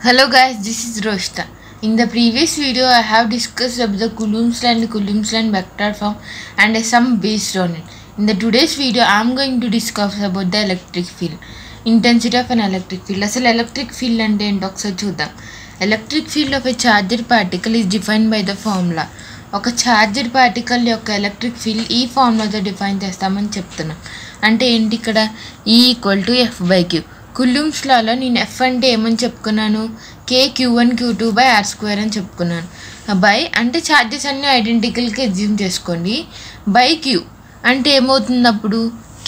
Hello guys, this is Roshta. In the previous video, I have discussed about the Coulomb's law and vector form and a sum based on it. In the today's video, I am going to discuss about the electric field, intensity of an electric field. Asal electric field ante ento okasari chuddam. Electric field of a charged particle is defined by the formula. ఒక charger particle యొక్క electric field ఈ ఫార్ములాతో define చేస్తామని చెప్తున్నాం. అంటే ఏంటి ఇక్కడ E=F/Q. కులుంబ్స్ లాలో నేను F అంటే ఏమని చెప్పుకున్నాను, K(Q1 Q2/R² అని చెప్పుకున్నాను. బై అంటే ఛార్జెస్ అన్నీ ఐడెంటికల్గా ఎగ్జ్యూమ్ చేసుకోండి. బై క్యూ అంటే ఏమవుతుంది, అప్పుడు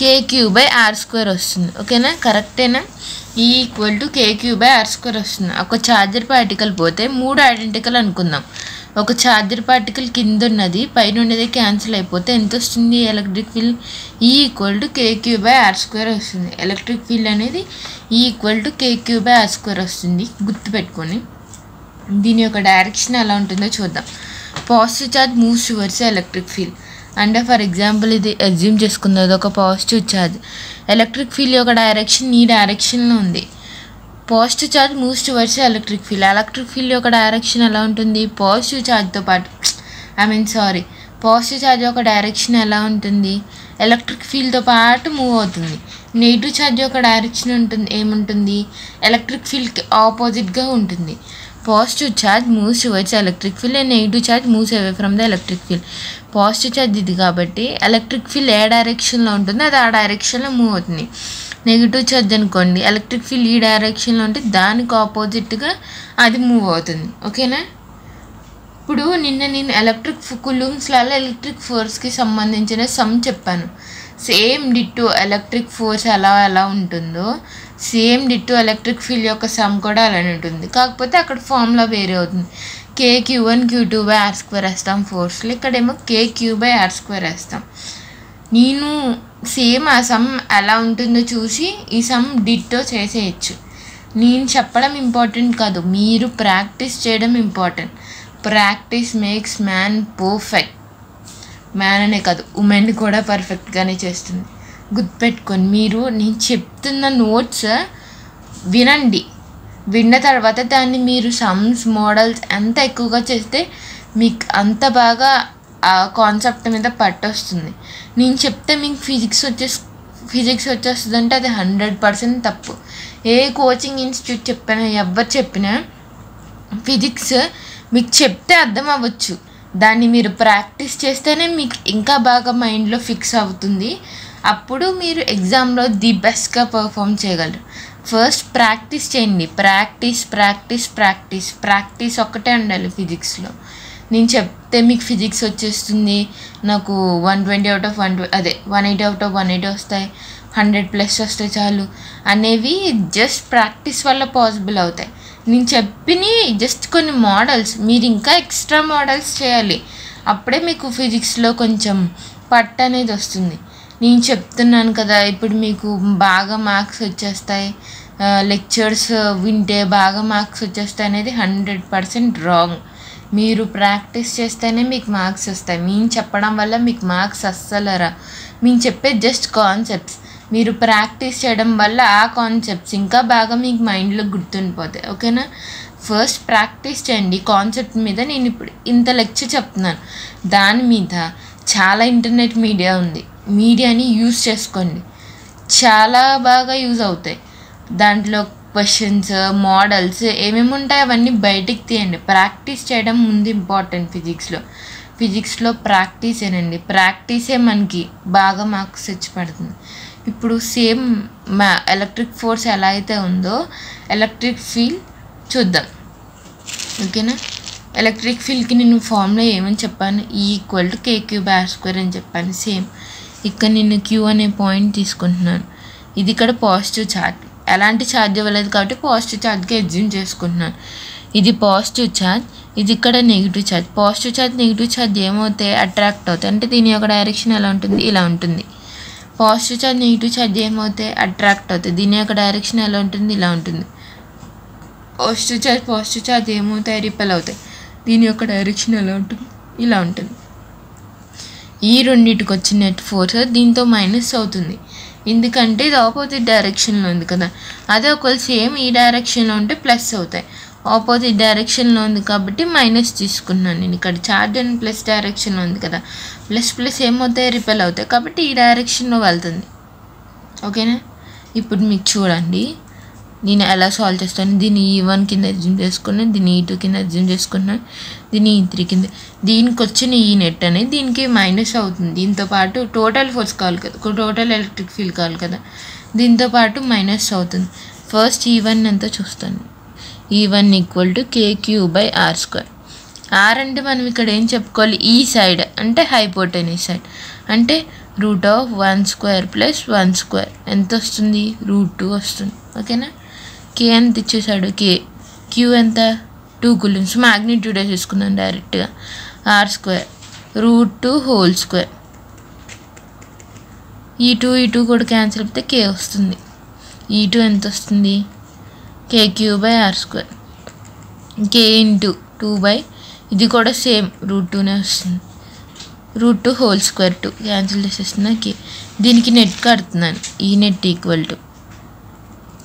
KQ/R² వస్తుంది. ఓకేనా, కరెక్టేనా? E=KQ/R² వస్తుంది. ఒక ఛార్జర్ పార్టికల్ పోతే మూడు ఐడెంటికల్ అనుకుందాం. ఒక ఛార్జర్ పార్టికల్ కింద ఉన్నది పైన ఉన్నది క్యాన్సిల్ అయిపోతే ఎంత వస్తుంది ఎలక్ట్రిక్ ఫీల్డ్? E=KQ/R² వస్తుంది. ఎలక్ట్రిక్ ఫీల్డ్ అనేది E=KQ/R² వస్తుంది. గుర్తుపెట్టుకొని దీని యొక్క డైరెక్షన్ ఎలా ఉంటుందో చూద్దాం. Positive charge moves towards electric field. అంటే ఫర్ ఎగ్జాంపుల్ ఇది అజ్యూమ్ చేసుకుంది ఒక పాజిటివ్ ఛార్జ్. ఎలక్ట్రిక్ ఫీల్డ్ యొక్క డైరెక్షన్ ఈ డైరెక్షన్లో ఉంది. Positive charge moves towards electric field. Electric field యొక్క డైరెక్షన్ ఎలా ఉంటుంది? పాజిటివ్ ఛార్జ్తో పాటు పాజిటివ్ ఛార్జ్ యొక్క డైరెక్షన్ ఎలా ఉంటుంది? ఎలక్ట్రిక్ ఫీల్డ్తో పాటు మూవ్ అవుతుంది. నెగిటివ్ ఛార్జ్ యొక్క డైరెక్షన్ ఏముంటుంది? ఎలక్ట్రిక్ ఫీల్డ్కి ఆపోజిట్గా ఉంటుంది. Positive charge moves towards electric field and negative charge moves away from the electric field. Positive charge ఇది కాబట్టి ఎలక్ట్రిక్ ఫీల్డ్ ఏ డైరెక్షన్లో ఉంటుందో అది ఆ డైరెక్షన్లో మూవ్ అవుతుంది. నెగిటివ్ ఛార్జ్ అనుకోండి, ఎలక్ట్రిక్ ఫీల్డ్ ఈ డైరెక్షన్లో ఉంటే దానికి ఆపోజిట్గా అది మూవ్ అవుతుంది. ఓకేనా? ఇప్పుడు నేను కులుంబ్స్ లాలో ఎలక్ట్రిక్ ఫోర్స్కి సంబంధించిన సమ్ చెప్పాను. సేమ్ డిట్టో ఎలక్ట్రిక్ ఫోర్స్ ఎలా ఉంటుందో సేమ్ డిట్టో ఎలక్ట్రిక్ ఫీల్డ్ యొక్క సమ్ కూడా అలానే ఉంటుంది. కాకపోతే అక్కడ ఫార్ములా వేరే అవుతుంది. K(Q1 Q2/R² వేస్తాం ఫోర్స్లో, ఇక్కడేమో KQ/R² వేస్తాం. నేను సేమ్ ఆ సమ్ ఎలా ఉంటుందో చూసి ఈ సమ్ డిట్టో చేసేయచ్చు. నేను చెప్పడం ఇంపార్టెంట్ కాదు, మీరు ప్రాక్టీస్ చేయడం important. Practice makes man perfect. Man అనే కాదు, ఉమెన్ కూడా పర్ఫెక్ట్గానే చేస్తుంది. గుర్తుపెట్టుకొని మీరు నేను చెప్తున్న నోట్స్ వినండి. విన్న తర్వాత దాన్ని మీరు సమ్స్ మోడల్స్ ఎంత ఎక్కువగా చేస్తే మీకు అంత బాగా ఆ కాన్సెప్ట్ మీద పట్టొస్తుంది. నేను చెప్తే మీకు ఫిజిక్స్ వచ్చేస్తుంది అంటే అది 100% తప్పు. ఏ కోచింగ్ ఇన్స్టిట్యూట్ చెప్పినా ఎవరు చెప్పినా ఫిజిక్స్ మీకు చెప్తే అర్థం అవ్వచ్చు, దాన్ని మీరు ప్రాక్టీస్ చేస్తేనే మీకు ఇంకా బాగా మైండ్లో ఫిక్స్ అవుతుంది. అప్పుడు మీరు ఎగ్జామ్లో ది బెస్ట్గా పర్ఫామ్ చేయగలరు. ఫస్ట్ ప్రాక్టీస్ చేయండి. ప్రాక్టీస్ ఒక్కటే ఉండాలి ఫిజిక్స్లో. నేను చెప్తే మీకు ఫిజిక్స్ వచ్చేస్తుంది, నాకు 180/180 వస్తాయి, 100+ వస్తాయి చాలు అనేవి జస్ట్ ప్రాక్టీస్ వల్ల పాసిబుల్ అవుతాయి. నేను చెప్పిని జస్ట్ కొన్ని మోడల్స్, మీరు ఇంకా ఎక్స్ట్రా మోడల్స్ చేయాలి. అప్పుడే మీకు ఫిజిక్స్లో కొంచెం పట్టు అనేది వస్తుంది. నేను చెప్తున్నాను కదా, ఇప్పుడు మీకు బాగా మార్క్స్ వచ్చేస్తాయి, లెక్చర్స్ వింటే బాగా మార్క్స్ వచ్చేస్తాయి అనేది 100% రాంగ్. మీరు ప్రాక్టీస్ చేస్తేనే మీకు మార్క్స్ వస్తాయి. మేము చెప్పడం వల్ల మీకు మార్క్స్ అస్సలు రా. మేము చెప్పే జస్ట్ కాన్సెప్ట్స్, మీరు ప్రాక్టీస్ చేయడం వల్ల ఆ కాన్సెప్ట్స్ ఇంకా బాగా మీకు మైండ్లో గుర్తుండిపోతాయి. ఓకేనా? ఫస్ట్ ప్రాక్టీస్ చేయండి కాన్సెప్ట్ మీద. నేను ఇప్పుడు ఇంత లెక్చర్ చెప్తున్నాను, దాని మీద చాలా ఇంటర్నెట్ మీడియా ఉంది. మీడియాని యూజ్ చేసుకోండి, చాలా బాగా యూజ్ అవుతాయి. దాంట్లో క్వశ్చన్స్, మోడల్స్ ఏమేమి ఉంటాయి అవన్నీ బయటికి తీయండి. ప్రాక్టీస్ చేయడం ముందు ఇంపార్టెంట్ ఫిజిక్స్లో ప్రాక్టీసేనండి. ప్రాక్టీసే మనకి బాగా మార్క్స్ తెచ్చి పడుతుంది. ఇప్పుడు సేమ్ ఎలక్ట్రిక్ ఫోర్స్ ఎలా అయితే ఉందో ఎలక్ట్రిక్ ఫీల్డ్ చూద్దాం. ఓకేనా? ఎలక్ట్రిక్ ఫీల్డ్కి నేను ఫార్ములా ఏమని చెప్పాను? E=KQ/R² అని చెప్పాను. సేమ్ ఇక్కడ నేను Q అనే పాయింట్ తీసుకుంటున్నాను. ఇది ఇక్కడ పాజిటివ్ ఛార్జ్, ఎలాంటి ఛార్జ్ ఇవ్వలేదు కాబట్టి పాజిటివ్ ఛార్జ్గా ఎగ్జ్యూమ్ చేసుకుంటున్నాను. ఇది పాజిటివ్ ఛార్జ్, ఇది ఇక్కడ negative charge. Positive charge negative charge ఏమవుతాయి? అట్రాక్ట్ అవుతాయి. అంటే దీని యొక్క డైరెక్షన్ ఎలా ఉంటుంది? ఇలా ఉంటుంది. పాజిటివ్ ఛార్జ్ నెగిటివ్ ఛార్జ్ ఏమవుతాయి? అట్రాక్ట్ అవుతాయి. దీని యొక్క డైరెక్షన్ ఎలా ఉంటుంది? ఇలా ఉంటుంది. పాజిటివ్ ఛార్జ్ ఏమవుతాయి? రిపెల్ అవుతాయి. దీని యొక్క డైరెక్షన్ ఎలా ఉంటుంది? ఇలా ఉంటుంది. ఈ రెండింటికి వచ్చిన నెట్ ఫోర్స్ దీంతో మైనస్ అవుతుంది. ఎందుకంటే ఇది ఆపోజిట్ డైరెక్షన్లో ఉంది కదా. అదే ఒకవేళ సేమ్ ఈ డైరెక్షన్లో ఉంటే ప్లస్ అవుతాయి. ఆపోజిట్ డైరెక్షన్లో ఉంది కాబట్టి మైనస్ తీసుకున్నాను నేను. ఇక్కడ చార్జ్ అండ్ ప్లస్ డైరెక్షన్లో ఉంది కదా. ప్లస్ ప్లస్ ఏమవుతాయి, రిపెల్ అవుతాయి. కాబట్టి ఈ డైరెక్షన్లో వెళ్తుంది. ఓకేనా. ఇప్పుడు మీకు చూడండి నేను ఎలా సాల్వ్ చేస్తాను. దీన్ని E1 కింద అజ్యూమ్ చేసుకున్నాను, దీన్ని E2 కింద అజ్యూమ్ చేసుకున్నాను, దీన్ని E3 కింద. దీనికి వచ్చిన ఈ నెట్ అనేది దీనికి మైనస్ అవుతుంది. దీంతో పాటు టోటల్ ఫోర్స్ కావాలి కదా, టోటల్ ఎలక్ట్రిక్ ఫీల్డ్ కావాలి కదా, దీంతో పాటు మైనస్ అవుతుంది. ఫస్ట్ E1 ఎంతో చూస్తాను. E1 = KQ/R². R అంటే మనం ఇక్కడ ఏం చెప్పుకోవాలి, ఈ సైడ్ అంటే హైపోటెన్యూస్ సైడ్, అంటే √1² + 1² ఎంత వస్తుంది, √2 వస్తుంది. ఓకేనా. K ఎంత ఇచ్చేసాడు, Q ఎంత 2 కూలుంబ్స్. మ్యాగ్నిట్యూడ్ వేసేసుకుందాం డైరెక్ట్గా. R² √2² ఈ2 కూడా క్యాన్సిల్ అయిపోతే K వస్తుంది. E2 ఎంత వస్తుంది, KQ/R². K × 2 ఇది కూడా సేమ్ √2నే వస్తుంది. √2² 2 క్యాన్సిల్ చేసేస్తున్నా K. దీనికి నెట్ కడుతున్నాను. ఈ నెట్ =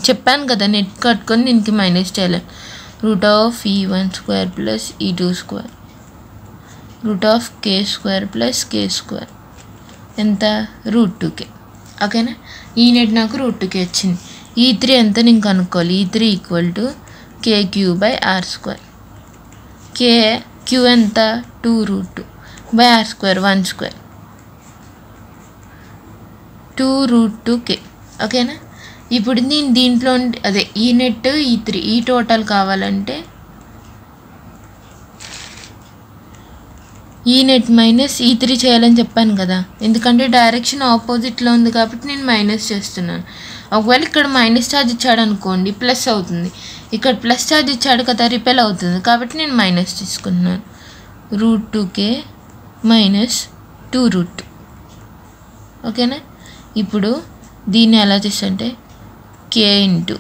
చెప్పాను కదా, నెట్ కట్టుకొని దీనికి మైనస్ చేయాలి. √E1² + E2² √K² + K² ఎంత, √2K. ఓకేనా. ఈ నెట్ నాకు √2K వచ్చింది. E3 ఎంత నేను కనుక్కోవాలి. E3 = KQ/R². Q ఎంత, 2√2/R², 1², 2√2K. ఓకేనా. ఇప్పుడు నేను దీంట్లో అదే ఈ నెట్ E3 ఈ టోటల్ కావాలంటే ఈ నెట్ మైనస్ E3 చేయాలని చెప్పాను కదా. ఎందుకంటే డైరెక్షన్ ఆపోజిట్లో ఉంది కాబట్టి నేను మైనస్ చేస్తున్నాను. ఒకవేళ ఇక్కడ మైనస్ ఛార్జ్ ఇచ్చాడు అనుకోండి ప్లస్ అవుతుంది. ఇక్కడ ప్లస్ ఛార్జ్ ఇచ్చాడు కదా, రిపెల్ అవుతుంది. కాబట్టి నేను మైనస్ తీసుకున్నాను. √2K - 2√2. ఓకేనా. ఇప్పుడు దీన్ని ఎలా చేస్తుంటే K ×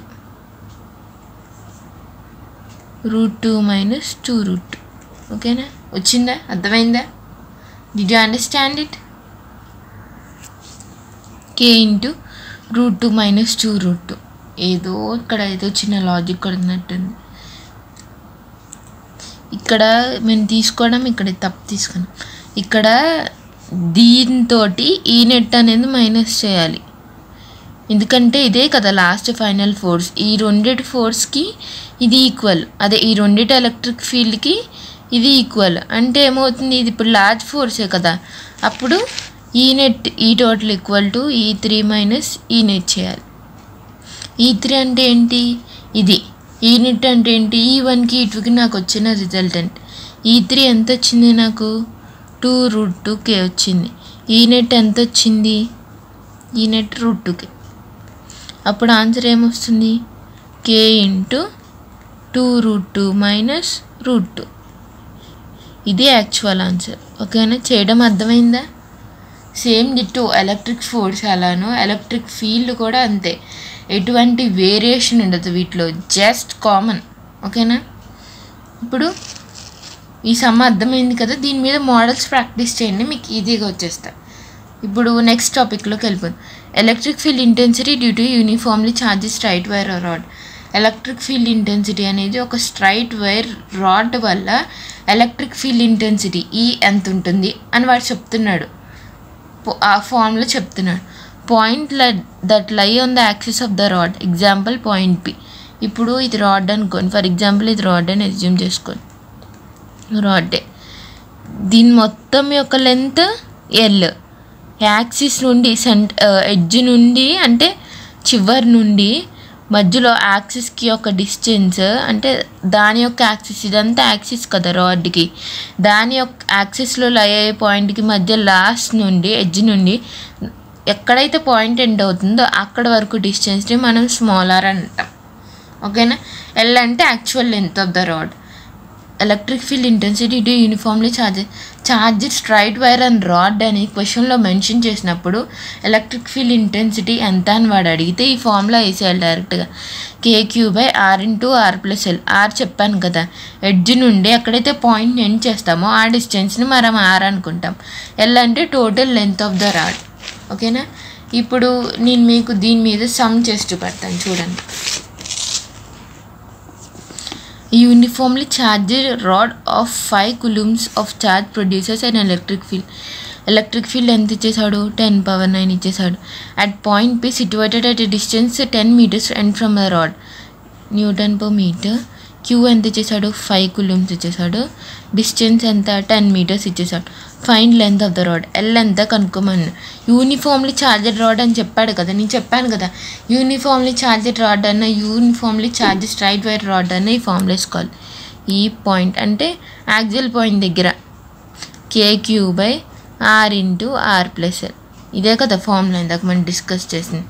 √2 - 2√2. ఓకేనా. వచ్చిందా, అర్థమైందా? Did you understand it? K × √2 - 2√2. ఏదో చిన్న లాజిక్ కొడుతున్నట్టుంది. ఇక్కడ మేము తీసుకోవడం ఇక్కడ తప్పు తీసుకున్నాం. ఇక్కడ దీంతో ఈ నెట్ అనేది మైనస్ చేయాలి. ఎందుకంటే ఇదే కదా లాస్ట్ ఫైనల్ ఫోర్స్. ఈ రెండిటి ఫోర్స్కి ఇది ఈక్వల్. అదే ఈ రెండిటి ఎలక్ట్రిక్ ఫీల్డ్కి ఇది ఈక్వల్. అంటే ఏమవుతుంది, ఇది ఇప్పుడు లార్జ్ ఫోర్సే కదా. అప్పుడు ఈ నెట్ ఈ టోటల్ = E3 - ఈ నెట్ చేయాలి. E3 అంటే ఏంటి, ఇది. ఈ నెట్ అంటే ఏంటి, E1కి E2కి నాకు వచ్చిన రిజల్టెంట్. E3 ఎంత వచ్చింది నాకు, 2√2K వచ్చింది. ఈ నెట్ ఎంత వచ్చింది, ఈ నెట్ √2K. అప్పుడు ఆన్సర్ ఏమొస్తుంది, K × 2√2 - √2. ఇది యాక్చువల్ ఆన్సర్. ఓకేనా. చేయడం అర్థమైందా? సేమ్ డిట్టో ఎలక్ట్రిక్ ఫోర్స్ అలానో ఎలక్ట్రిక్ ఫీల్డ్ కూడా అంతే. ఎటువంటి వేరియేషన్ ఉండదు వీటిలో, జస్ట్ కామన్. ఓకేనా. ఇప్పుడు ఈ సమ్ అర్థమైంది కదా. దీని మీద మోడల్స్ ప్రాక్టీస్ చేయండి, మీకు ఈజీగా వచ్చేస్తా. ఇప్పుడు నెక్స్ట్ టాపిక్లోకి వెళ్ళిపోతుంది. Electric field intensity due to uniformly charge straight wire rod. Electric field intensity అనేది ఒక స్ట్రైట్ వైర్ రాడ్ వల్ల ఎలక్ట్రిక్ ఫీల్డ్ ఇంటెన్సిటీ ఎంత ఉంటుంది అని వాడు చెప్తున్నాడు. ఆ ఫార్ములా చెప్తున్నాడు. Point that lie on the axis of the rod, example point P. ఇప్పుడు ఇది రాడ్ అనుకోండి, ఫర్ ఎగ్జాంపుల్ ఇది రాడ్ అని అజ్యూమ్ చేసుకోండి. రాడ్డే. దీని మొత్తం యొక్క లెంత్ L. యాక్సిస్ నుండి ఎడ్జ్ నుండి అంటే చివరి నుండి మధ్యలో యాక్సిస్కి ఒక డిస్టెన్స్, అంటే దాని యొక్క యాక్సిస్, ఇదంతా యాక్సిస్ కదా రాడ్కి, దాని యొక్క యాక్సిస్లో లై అయ్యే పాయింట్కి మధ్య లాస్ట్ నుండి ఎడ్జ్ నుండి ఎక్కడైతే పాయింట్ ఎండ్ అవుతుందో అక్కడ వరకు డిస్టెన్స్ని మనం స్మాలర్ అంటాం. ఓకేనా. L అంటే actual length of the rod. Electric field intensity to uniformly charge straight wire and rod అని క్వశ్చన్లో మెన్షన్ చేసినప్పుడు ఎలక్ట్రిక్ ఫీల్డ్ ఇంటెన్సిటీ ఎంత అని వాడు అడిగితే ఈ ఫార్ములా వేసేయాలి డైరెక్ట్గా. KQ/R × R+L. R చెప్పాను కదా, ఎడ్జ్ నుండి ఎక్కడైతే పాయింట్ని ఎండ్ చేస్తామో ఆ డిస్టెన్స్ని మనం R అనుకుంటాం. L అంటే total length of the rod. ఓకేనా. ఇప్పుడు నేను మీకు దీని మీద సమ్ చేసి చూపెడతాను చూడండి. Uniformly charged rod of 5 coulombs of charge produces an electric field. Electric field ఎంత ఇచ్చేసాడు? 10⁻⁹ ఇచ్చేసాడు. At point P situated at a distance 10 meters and from the rod. Nm/m. Q ఎంత ఇచ్చేసాడు? 5 coulombs ఇచ్చేసాడు. డిస్టెన్స్ ఎంత? 10 meters ఇచ్చేసాడు. Find length of the rod. L ఎంత కనుక్కోమని. Uniformly charged rod అని చెప్పాడు కదా, నేను చెప్పాను కదా యూనిఫామ్లీ చార్జెడ్ రాడ్ అన్న uniformly charge straight wire rod అన్న ఈ ఫార్ములా వేసుకోవాలి. ఈ పాయింట్ అంటే యాక్సియల్ పాయింట్ దగ్గర KQ/R/R+L. ఇదే కదా ఫార్ములా ఇందాక మనం డిస్కస్ చేసింది.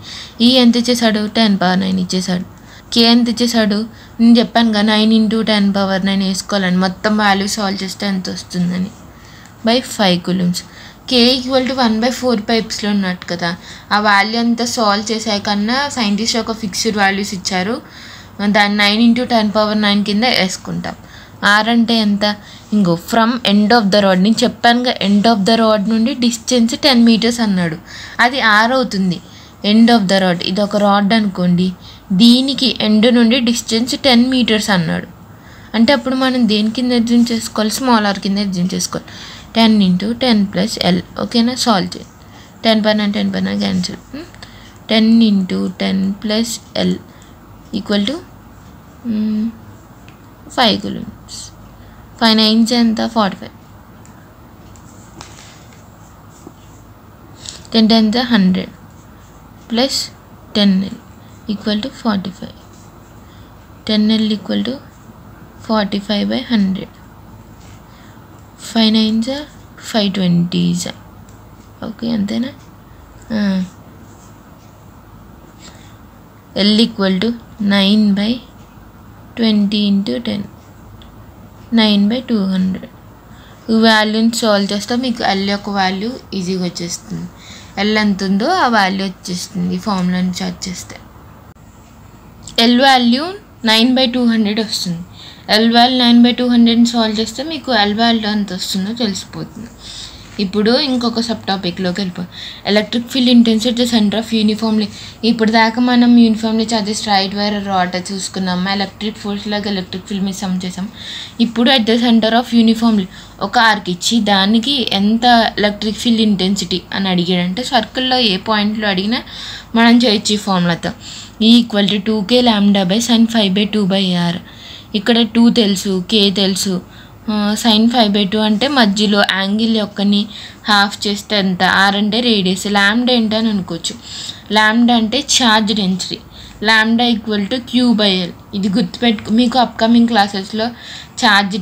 ఈ ఎంత ఇచ్చేసాడు? 10⁻⁹ ఇచ్చేసాడు. కే ఎంత ఇచ్చేసాడు? నేను చెప్పాను కదా 9 × 10⁻⁹ వేసుకోవాలని. మొత్తం వాల్యూ సాల్వ్ చేస్తే ఎంత వస్తుందని. By 5 coulombs. K = 1/4 పైప్స్లో ఉన్నట్టు కదా, ఆ వాల్యూ అంతా సాల్వ్ చేసాకన్నా సైంటిస్ట్ ఒక ఫిక్స్డ్ వాల్యూస్ ఇచ్చారు, దాన్ని 9 × 10⁻⁹ కింద వేసుకుంటాం. ఆర్ అంటే ఎంత? ఇంకో from end of the rod. నేను చెప్పానుగా ఎండ్ ఆఫ్ ద రాడ్ నుండి డిస్టెన్స్ 10 meters అన్నాడు, అది ఆర్ అవుతుంది. ఎండ్ ఆఫ్ ద రాడ్ ఇది ఒక రాడ్ అనుకోండి, దీనికి ఎండ్ నుండి డిస్టెన్స్ 10 meters అన్నాడు. అంటే అప్పుడు మనం దేని కింద అర్జున్ చేసుకోవాలి? స్మాల్ ఆర్ కింద అర్జున్ చేసుకోవాలి. 10 × 10 + L. ఓకేనా? సాల్వ్ చేయండి. 10⁻⁹ క్యాన్సిల్. 10 × 10 + L = 5 coulombs. 5 9s ఎంత? 45. 10 10s 100 + 10L = 45. 10L = 45/100. 5 9s 520s. Okay అంతేనా? L = 9/20 × 10. 9/200. ఈ వాల్యూని సాల్వ్ చేస్తే మీకు L యొక్క వాల్యూ ఈజీగా వచ్చేస్తుంది. L ఎంత ఉందో ఆ వాల్యూ వచ్చేస్తుంది ఈ ఫార్ములాని చార్జ్ చేస్తే. L వాల్యూ 9/200 వస్తుంది. L వాల్యూ 9/200 సాల్వ్ చేస్తే మీకు L వాల్యూ ఎంత వస్తుందో తెలిసిపోతుంది. ఇప్పుడు ఇంకొక సబ్ టాపిక్లోకి వెళ్ళిపోయి electric field intensity centre of uniformly. ఇప్పుడు దాకా మనం uniformly charges straight wire rod చూసుకున్నాం, ఎలక్ట్రిక్ ఫోర్స్ లాగా ఎలక్ట్రిక్ ఫీల్డ్ మీద సమ్ చేసాం. ఇప్పుడు at the centre of uniformly ఒక ఆర్క్ ఇచ్చి దానికి ఎంత ఎలక్ట్రిక్ ఫీల్డ్ ఇంటెన్సిటీ అని అడిగాడంటే సర్కిల్లో ఏ పాయింట్లో అడిగినా మనం చేయొచ్చు ఈ ఫార్ములాతో. E = 2K λ/sin π/2/r. ఇక్కడ 2 తెలుసు, K తెలుసు, sin π/2 అంటే మధ్యలో యాంగిల్ యొక్కని హాఫ్ చేస్తే ఎంత? R అంటే రేడియస్, లాంబ్డా ఏంటని అనుకోవచ్చు. లాంబ్డా అంటే ఛార్జ్ డెన్సిటీ. Lambda = Q/L. ఇది గుర్తుపెట్టుకో, మీకు అప్కమింగ్ క్లాసెస్లో ఛార్జ్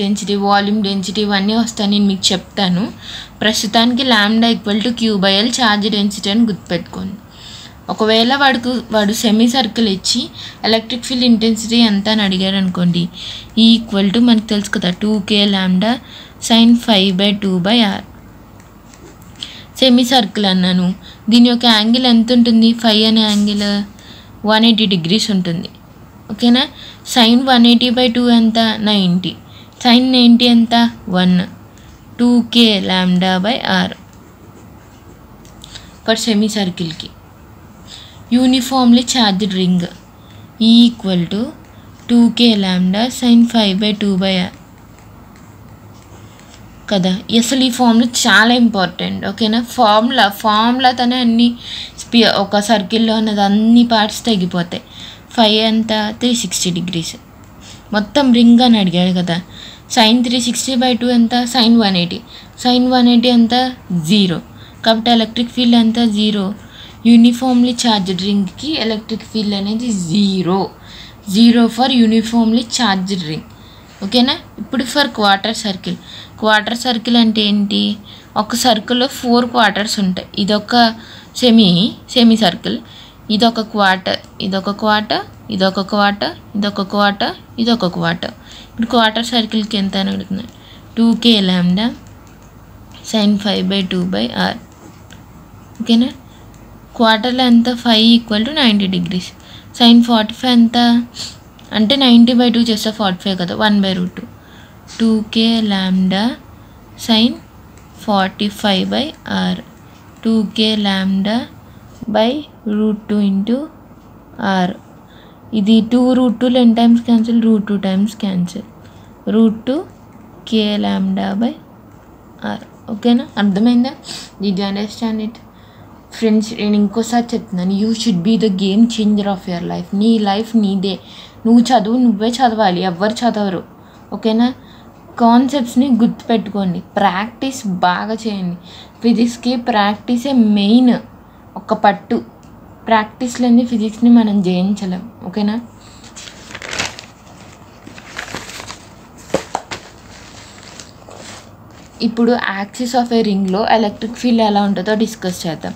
డెన్సిటీ వాల్యూమ్ డెన్సిటీ ఇవన్నీ వస్తాయి, నేను మీకు చెప్తాను. ప్రస్తుతానికి లాంబ్డా = Q/L ఛార్జ్ డెన్సిటీ అని గుర్తుపెట్టుకోండి. ఒకవేళ వాడు సెమీ సర్కిల్ ఇచ్చి ఎలక్ట్రిక్ ఫీల్డ్ ఇంటెన్సిటీ ఎంత అని అడిగారు అనుకోండి, E = మనకు తెలుసు కదా 2K λ/sin π/2/r. Semi circle అన్నాను, దీని యొక్క యాంగిల్ ఎంత ఉంటుంది? ఫై అనే యాంగిల్ 180 degrees ఉంటుంది. ఓకేనా? sin 180/2 ఎంత? 90. sin 90 ఎంత? 1. 2K λ/r ఫర్ సెమీ సర్కిల్కి. Uniformly charged ring E = 2K λ/sin π/2/r కదా. అసలు ఈ ఫార్ములా చాలా ఇంపార్టెంట్. ఓకేనా? ఫార్ములాతోనే అన్ని ఒక సర్కిల్లో ఉన్నది అన్ని పార్ట్స్ తగ్గిపోతాయి. ఫై ఎంత? 360 degrees. మొత్తం రింగ్ అని అడిగాడు కదా. sin 360/2 ఎంత? sin 180. sin 180 ఎంత? 0. కాబట్టి ఎలక్ట్రిక్ ఫీల్డ్ ఎంత? 0. యూనిఫామ్లీ ఛార్జ్డ్ రింగ్కి ఎలక్ట్రిక్ ఫీల్డ్ అనేది 0 ఫర్ యూనిఫామ్లీ ఛార్జ్డ్ రింగ్. ఓకేనా? ఇప్పుడు ఫర్ క్వార్టర్ సర్కిల్ అంటే ఏంటి? ఒక సర్కిల్లో 4 quarters ఉంటాయి. ఇదొక సెమీ సర్కిల్, ఇదొక క్వార్టర్, ఇదొక క్వార్టర్, ఇదొక క్వార్టర్, ఇదొక క్వార్టర్, ఇదొక క్వార్టర్. ఇప్పుడు క్వార్టర్ సర్కిల్కి ఎంత అని అడుగుతున్నాను? 2K λ/sin π/2/r. ఓకేనా? క్వార్టర్లో ఎంత? 5 = 90 degrees. sin 45 ఎంత అంటే 90/2 చేస్తే 45 కదా, 1/√2. 2K λ/sin 45/r 2k lambda by root 2 into r. ఇది 2 root 2 ఎన్ని times cancel, root 2 times cancel, root 2 k lambda by r. ఓకేనా, అర్థమైందా? Did you understand it? Friends, నేను ఇంకోసారి చెప్తున్నాను, you should be the game changer of your life. నీ life నీదే, నువ్వు నువ్వే చదవాలి, ఎవ్వరు చదవరు. ఓకేనా, కాన్సెప్ట్స్ని గుర్తుపెట్టుకోండి, ప్రాక్టీస్ బాగా చేయండి. ఫిజిక్స్కి ప్రాక్టీసే మెయిన్, ఒక పట్టు. ప్రాక్టీస్ లేని ఫిజిక్స్ని మనం జయించలేం. ఓకేనా, ఇప్పుడు యాక్సిస్ ఆఫ్ ఏ రింగ్లో ఎలక్ట్రిక్ ఫీల్డ్ ఎలా ఉంటుందో డిస్కస్ చేద్దాం.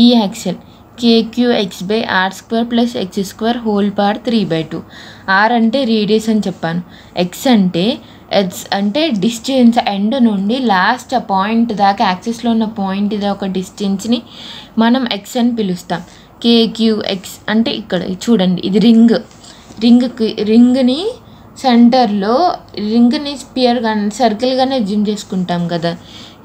ఈ axial kqx/r² + x² whole power 3/2. R అంటే రేడియస్ అని చెప్పాను, ఎక్స్ అంటే డిస్టెన్స్, ఎండ్ నుండి లాస్ట్ పాయింట్ దాకా యాక్సిస్లో ఉన్న పాయింట్ ఇది ఒక డిస్టెన్స్ని మనం ఎక్స్ అని పిలుస్తాం. kqx అంటే ఇక్కడ చూడండి, ఇది రింగ్ని సెంటర్లో రింగ్ని స్పియర్గా సర్కిల్గానే అజ్యూమ్ చేసుకుంటాం కదా.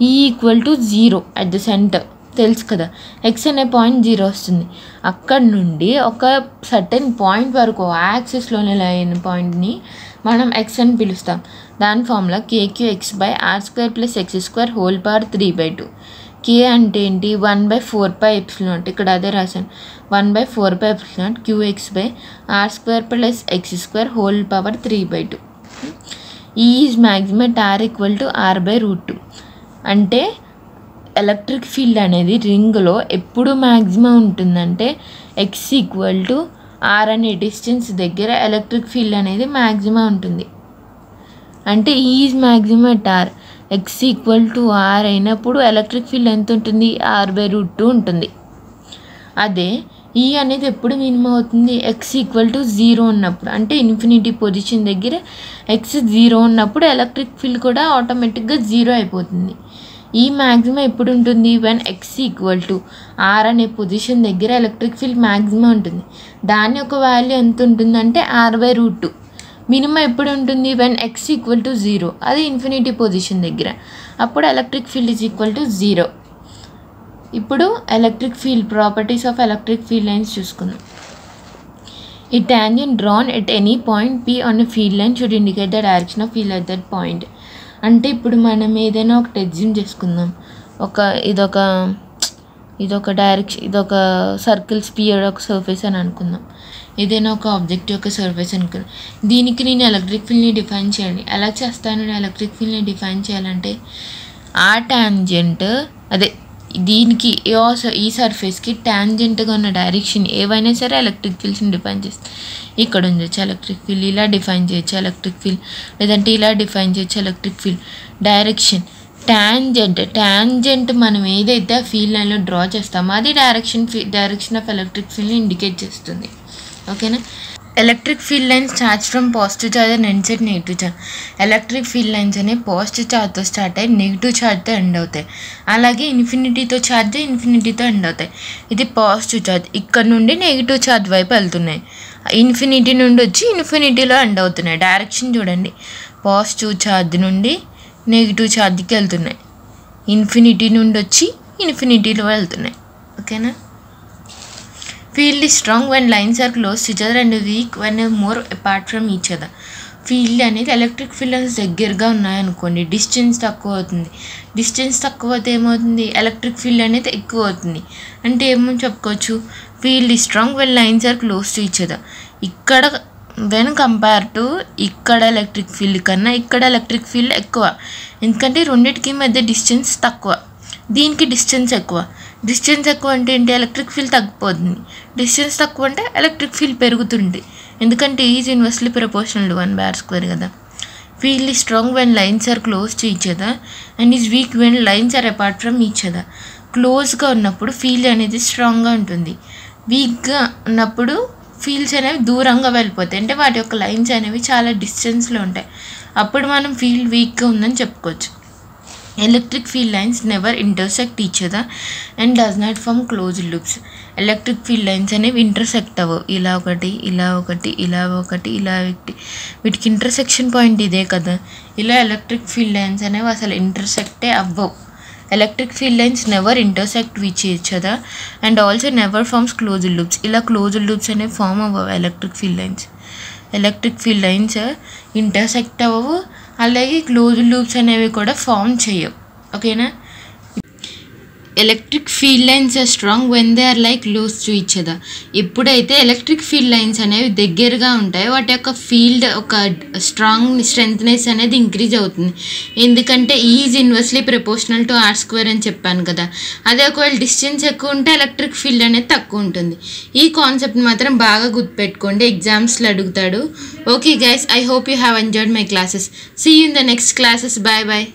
E=0 అట్ ద సెంటర్, తెలుసు కదా. ఎక్స్ అనే పాయింట్ 0 వస్తుంది. అక్కడ నుండి ఒక సర్టెన్ పాయింట్ వరకు యాక్సిస్లోనే అయిన పాయింట్ని మనం ఎక్స్ అని పిలుస్తాం. దాని formula kqx/r² + x² whole power 3/2. కే అంటే ఏంటి, 1/4πε0. ఇక్కడ అదే రాశాను, 1/4πε0 qx/r² + x² హోల్ పవర్ 3/2. ఈ is maximum at r = r/√2. అంటే ఎలక్ట్రిక్ ఫీల్డ్ అనేది రింగ్లో ఎప్పుడు మ్యాక్సిమం ఉంటుందంటే x = r అనే డిస్టెన్స్ దగ్గర ఎలక్ట్రిక్ ఫీల్డ్ అనేది మ్యాక్సిమం ఉంటుంది. అంటే is maximum at r, x = r అయినప్పుడు ఎలక్ట్రిక్ ఫీల్డ్ ఎంత ఉంటుంది, r/√2 ఉంటుంది. అదే ఈ అనేది ఎప్పుడు మినిమం అవుతుంది, x = 0 ఉన్నప్పుడు. అంటే ఇన్ఫినిటీ పొజిషన్ దగ్గర x 0 ఉన్నప్పుడు ఎలక్ట్రిక్ ఫీల్డ్ కూడా ఆటోమేటిక్గా 0 అయిపోతుంది. ఈ మ్యాక్సిమం ఎప్పుడు ఉంటుంది, వెన్ x = r అనే పొజిషన్ దగ్గర ఎలక్ట్రిక్ ఫీల్డ్ మ్యాక్సిమం ఉంటుంది. దాని యొక్క వాల్యూ ఎంత ఉంటుందంటే r/√2. మినిమం ఎప్పుడు ఉంటుంది, వెన్ x = 0, అది ఇన్ఫినిటీ పొజిషన్ దగ్గర, అప్పుడు ఎలక్ట్రిక్ ఫీల్డ్ = 0. ఇప్పుడు electric field properties of electric field lines చూసుకుందాం. ఈ tangent drawn at any point P on a field line should indicate the direction of field at that point. అంటే ఇప్పుడు మనం ఏదైనా ఒకటి అజ్యూమ్ చేసుకుందాం, ఇదొక డైరెక్షన్, ఇదొక సర్కిల్ స్పియర్ ఒక సర్ఫేస్ అని అనుకుందాం. ఏదైనా ఒక ఆబ్జెక్ట్ యొక్క సర్ఫేస్ అనుకుందాం. దీనికి నేను ఎలక్ట్రిక్ ఫీల్డ్ని డిఫైన్ చేయండి. ఎలా చేస్తాను నేను ఎలక్ట్రిక్ ఫీల్డ్ని డిఫైన్ చేయాలంటే, ఆ ట్యాంజెంట్ అదే దీనికి ఈ సర్ఫేస్కి ట్యాంజెంట్గా ఉన్న డైరెక్షన్ ఏవైనా సరే ఎలక్ట్రిక్ ఫీల్డ్స్ని డిఫైన్ చేస్తాను. ఇక్కడ ఉండొచ్చు ఎలక్ట్రిక్ ఫీల్డ్, ఇలా డిఫైన్ చేయొచ్చు ఎలక్ట్రిక్ ఫీల్డ్, లేదంటే ఇలా డిఫైన్ చేయొచ్చు ఎలక్ట్రిక్ ఫీల్డ్. డైరెక్షన్ ట్యాంజెంట్ మనం ఏదైతే ఆ ఫీల్డ్ లైన్లో డ్రా చేస్తామో అది డైరెక్షన్ ఆఫ్ ఎలక్ట్రిక్ ఫీల్డ్ని ఇండికేట్ చేస్తుంది. ఓకేనా, electric field lines start from positive charge and ends at negative charge. Electric field lines అనేవి పాజిటివ్ ఛార్జ్తో స్టార్ట్ అయ్యి నెగిటివ్ ఛార్జ్తో ఎండ్ అవుతాయి. అలాగే ఇన్ఫినిటీతో ఎండ్ అవుతాయి. ఇది పాజిటివ్ ఛార్జ్, ఇక్కడ నుండి నెగిటివ్ ఛార్జ్ వైపు వెళ్తున్నాయి. ఇన్ఫినిటీ నుండి వచ్చి ఇన్ఫినిటీలో ఎండ్ అవుతున్నాయి. డైరెక్షన్ చూడండి, పాజిటివ్ ఛార్జ్ నుండి నెగిటివ్ ఛార్జ్కి వెళ్తున్నాయి, ఇన్ఫినిటీ నుండి వచ్చి ఇన్ఫినిటీలో వెళ్తున్నాయి. ఓకేనా, field is strong when lines are close to each other and weak when more apart from each other. Field అనేది ఎలక్ట్రిక్ ఫీల్డ్ లైన్స్ దగ్గరగా ఉన్నాయనుకోండి, డిస్టెన్స్ తక్కువ అవుతుంది. డిస్టెన్స్ తక్కువ అయితే ఏమవుతుంది, ఎలక్ట్రిక్ ఫీల్డ్ అనేది ఎక్కువ అవుతుంది. అంటే ఏమో చెప్పుకోవచ్చు, field is strong when lines are close to each other. ఇక్కడ వెన్ కంపేర్ టు ఇక్కడ ఎలక్ట్రిక్ ఫీల్డ్ కన్నా ఇక్కడ ఎలక్ట్రిక్ ఫీల్డ్ ఎక్కువ, ఎందుకంటే రెండింటికి మధ్య డిస్టెన్స్ తక్కువ, దీనికి డిస్టెన్స్ ఎక్కువ. డిస్టెన్స్ ఎక్కువ అంటే ఏంటి, ఎలక్ట్రిక్ ఫీల్డ్ తగ్గిపోతుంది. డిస్టెన్స్ తక్కువ అంటే ఎలక్ట్రిక్ ఫీల్డ్ పెరుగుతుంది, ఎందుకంటే is inversely proportional to 1/r² కదా. Field is strong when lines are close to each other and is weak when lines are apart from each other. క్లోజ్గా ఉన్నప్పుడు ఫీల్డ్ అనేది స్ట్రాంగ్గా ఉంటుంది, వీక్గా ఉన్నప్పుడు ఫీల్డ్స్ అనేవి దూరంగా వెళ్ళిపోతాయి, అంటే వాటి యొక్క లైన్స్ అనేవి చాలా డిస్టెన్స్లో ఉంటాయి. అప్పుడు మనం ఫీల్డ్ వీక్గా ఉందని చెప్పుకోవచ్చు. Electric field lines never intersect each other and does not form closed loops. Electric field lines అనేవి ఇంటర్సెక్ట్ అవ్వవు, ఇలా ఒకటి ఇలా ఒకటి ఇలా ఒకటి ఇలా ఒకటి, వీటికి ఇంటర్సెక్షన్ పాయింట్ ఇదే కదా. ఇలా ఎలక్ట్రిక్ ఫీల్డ్ లైన్స్ అనేవి అసలు ఇంటర్సెక్టే అవ్వవు. Electric field lines never intersect with each other and also never forms closed loops. ఇలా క్లోజ్డ్ లూప్స్ అనేవి ఫామ్ అవ్వవు ఎలక్ట్రిక్ ఫీల్డ్ లైన్స్ ఇంటర్సెక్ట్ అవ్వవు, అలాగే క్లోజ్డ్ లూప్స్ అనేవి కూడా ఫామ్ చేయవు. ఓకేనా. Electric field lines are strong when they are like close to each other. ఎప్పుడైతే ఎలక్ట్రిక్ ఫీల్డ్ లైన్స్ అనేవి దగ్గరగా ఉంటాయో వాటి యొక్క ఫీల్డ్ ఒక స్ట్రెంగ్త్నెస్ అనేది ఇంక్రీజ్ అవుతుంది. ఎందుకంటే is inversely proportional to r² అని చెప్పాను కదా. అదే ఒకవేళ డిస్టెన్స్ ఎక్కువ ఉంటే ఎలక్ట్రిక్ ఫీల్డ్ అనేది తక్కువ ఉంటుంది. ఈ కాన్సెప్ట్ మాత్రం బాగా గుర్తుపెట్టుకోండి, ఎగ్జామ్స్లో అడుగుతాడు. Okay guys, I hope you have enjoyed my classes. See you in the next classes. Bye bye.